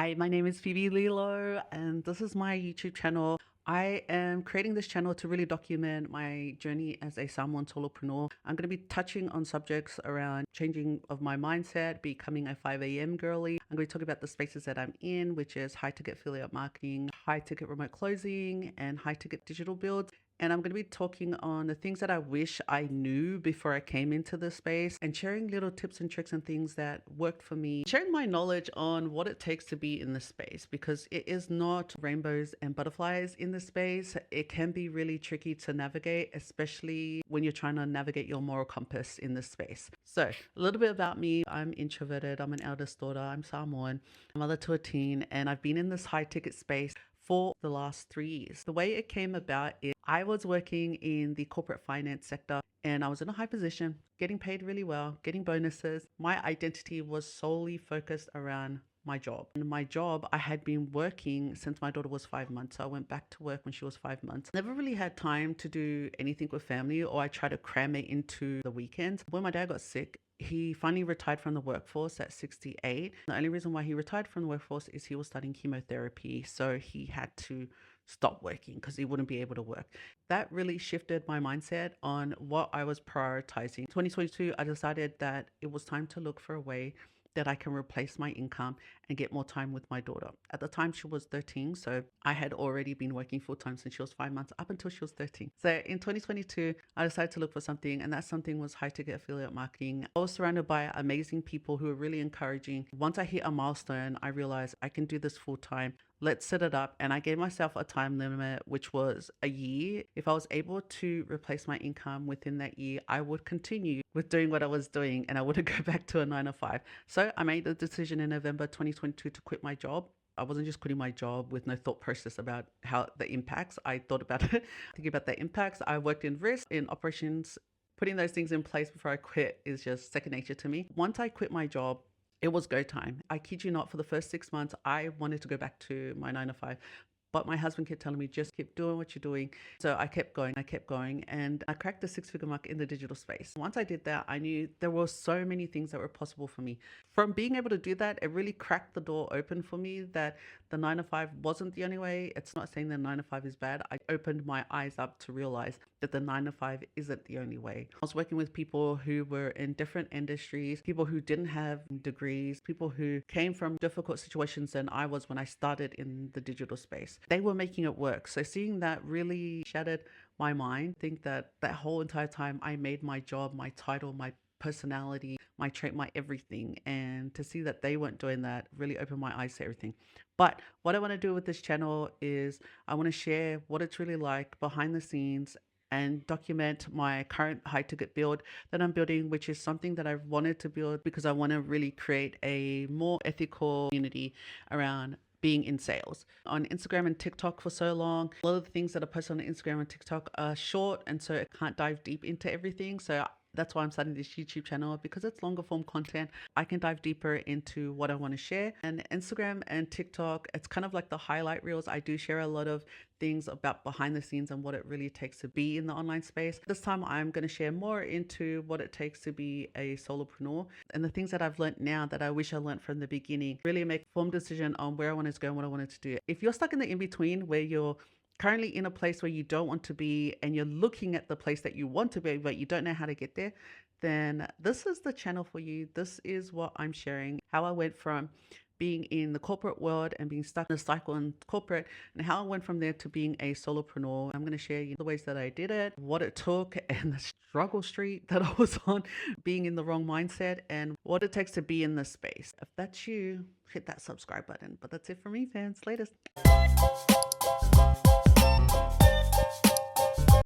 Hi, my name is Phoebe Lilo, and this is my YouTube channel. I am creating this channel to really document my journey as a Samoan solopreneur. I'm going to be touching on subjects around changing of my mindset, becoming a 5 a.m. girly. I'm going to talk about the spaces that I'm in, which is high ticket affiliate marketing, high ticket remote closing, and high ticket digital builds. And I'm going to be talking on the things that I wish I knew before I came into this space and sharing little tips and tricks and things that worked for me. Sharing my knowledge on what it takes to be in this space, because it is not rainbows and butterflies in this space. It can be really tricky to navigate, especially when you're trying to navigate your moral compass in this space. So a little bit about me. I'm introverted. I'm an eldest daughter. I'm Samoan, mother to a teen, and I've been in this high ticket space for the last 3 years. The way it came about is I was working in the corporate finance sector and I was in a high position, getting paid really well, getting bonuses. My identity was solely focused around my job. And my job, I had been working since my daughter was 5 months. So I went back to work when she was 5 months. Never really had time to do anything with family, or I tried to cram it into the weekends. When my dad got sick, he finally retired from the workforce at 68. The only reason why he retired from the workforce is he was starting chemotherapy. So he had to stop working because he wouldn't be able to work. That really shifted my mindset on what I was prioritizing. 2022, I decided that it was time to look for a way that I can replace my income and get more time with my daughter. At the time, she was 13, so I had already been working full time since she was 5 months up until she was 13. So in 2022, I decided to look for something, and that something was high ticket affiliate marketing. I was surrounded by amazing people who were really encouraging. Once I hit a milestone, I realized I can do this full time. Let's set it up. And I gave myself a time limit, which was a year. If I was able to replace my income within that year, I would continue with doing what I was doing and I wouldn't go back to a 9 to 5. So I made the decision in November 2022 to quit my job. I wasn't just quitting my job with no thought process about how the impacts. I thought about it, thinking about the impacts. I worked in risk, in operations. Putting those things in place before I quit is just second nature to me. Once I quit my job, it was go time. I kid you not, for the first 6 months, I wanted to go back to my 9 to 5. But my husband kept telling me, just keep doing what you're doing. So I kept going, and I cracked the 6-figure mark in the digital space. Once I did that, I knew there were so many things that were possible for me. From being able to do that, it really cracked the door open for me that the 9 to 5 wasn't the only way. It's not saying that 9 to 5 is bad. I opened my eyes up to realize that the 9 to 5 isn't the only way. I was working with people who were in different industries, people who didn't have degrees, people who came from difficult situations than I was when I started in the digital space. They were making it work. So seeing that really shattered my mind. I think that whole entire time I made my job, my title, my personality, my trait, my everything. And to see that they weren't doing that really opened my eyes to everything. But what I want to do with this channel is I want to share what it's really like behind the scenes and document my current high ticket build that I'm building, which is something that I've wanted to build because I want to really create a more ethical community around being in sales. On Instagram and TikTok for so long, a lot of the things that are posted on Instagram and TikTok are short, and so it can't dive deep into everything. So that's why I'm starting this YouTube channel, because it's longer form content. I can dive deeper into what I want to share. And Instagram and TikTok, it's kind of like the highlight reels. I do share a lot of things about behind the scenes and what it really takes to be in the online space. This time I'm going to share more into what it takes to be a solopreneur and the things that I've learned now that I wish I learned from the beginning. Really make a informed decision on where I wanted to go and what I wanted to do. If you're stuck in the in-between where you're currently in a place where you don't want to be and you're looking at the place that you want to be but you don't know how to get there, then this is the channel for you. This is what I'm sharing, how I went from being in the corporate world and being stuck in a cycle in corporate, and how I went from there to being a solopreneur. I'm going to share the ways that I did it, what it took, and the struggle street that I was on, being in the wrong mindset, and what it takes to be in this space. If that's you, hit that subscribe button. But that's it for me, fans. Latest.